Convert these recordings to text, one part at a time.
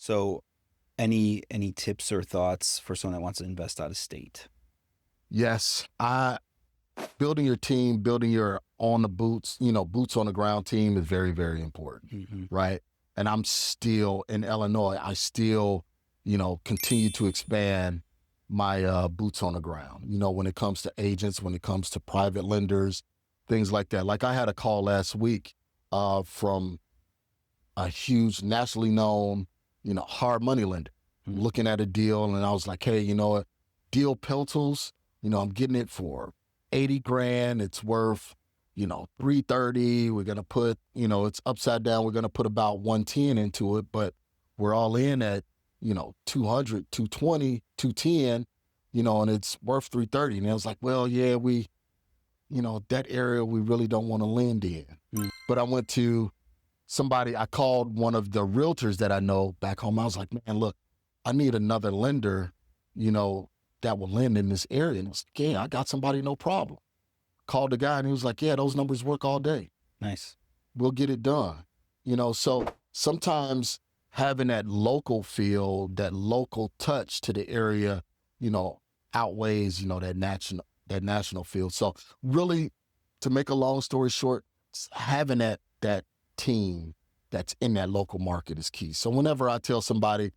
So any tips or thoughts for someone that wants to invest out of state? Yes, building your team, building your on the boots, boots on the ground team is very, very important, Mm-hmm. right? And I'm still in Illinois. I still, continue to expand my boots on the ground. When it comes to agents, when it comes to private lenders, things like that. Like I had a call last week from a huge nationally known, hard money lender, Mm-hmm. looking at a deal, and I was like, hey, what? Deal Piltles, I'm getting it for 80 grand. It's worth, 330. We're gonna put, it's upside down. We're gonna put about 110 into it, but we're all in at, 200, 220, 210, and it's worth 330. And I was like, well, yeah, that area we really don't want to lend in. Mm. But I went to I called one of the realtors that I know back home. I was like, man, look, I need another lender, that will lend in this area. And I was like, yeah, I got somebody, no problem. Called the guy and he was like, yeah, those numbers work all day. Nice. We'll get it done. So sometimes having that local feel, that local touch to the area, outweighs, that national feel. So really, to make a long story short, having that team that's in that local market is key. So whenever I tell somebody,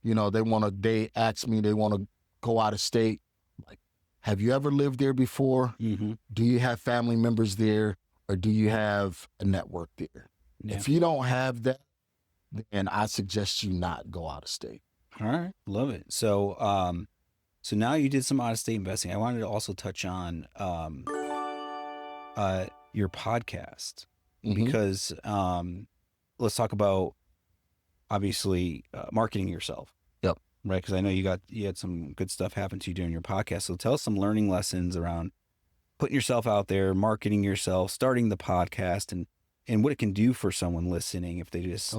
they ask me, they want to go out of state, like, have you ever lived there before? Mm-hmm. Do you have family members there, or do you have a network there? Yeah. If you don't have that, then I suggest you not go out of state. All right. Love it. So, so now you did some out of state investing. I wanted to also touch on, your podcast because, let's talk about obviously marketing yourself. Yep. Right. Because I know you had some good stuff happen to you during your podcast. So tell us some learning lessons around putting yourself out there, marketing yourself, starting the podcast, and what it can do for someone listening if they just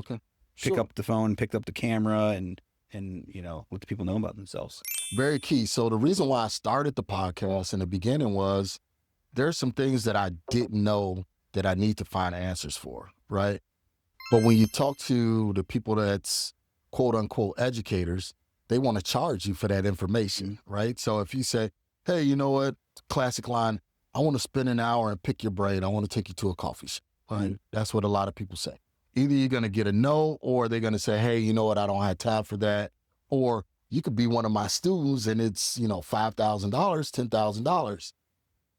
pick up the phone, pick up the camera, and let the people know about themselves. Very key. So the reason why I started the podcast in the beginning was there's some things that I didn't know that I need to find answers for, right? But when you talk to the people that's quote unquote educators, they want to charge you for that information, right? So if you say, hey, you know what, classic line, I want to spend an hour and pick your brain. I want to take you to a coffee shop, right? That's what a lot of people say. Either you're going to get a no, or they're going to say, hey, you know what, I don't have time for that. Or you could be one of my students and it's, $5,000, $10,000.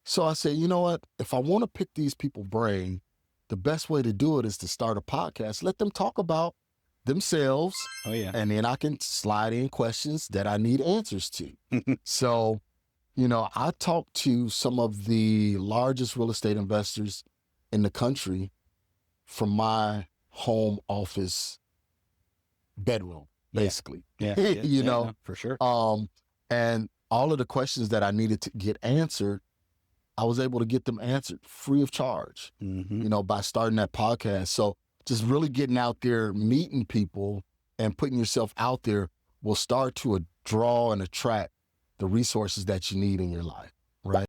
So I say, you know what, if I want to pick these people's brain, the best way to do it is to start a podcast. Let them talk about themselves. Oh, yeah. And then I can slide in questions that I need answers to. So, I talked to some of the largest real estate investors in the country from my home office bedroom, basically. Yeah, for sure. And all of the questions that I needed to get answered, I was able to get them answered free of charge, by starting that podcast. So just really getting out there, meeting people and putting yourself out there will start to draw and attract the resources that you need in your life.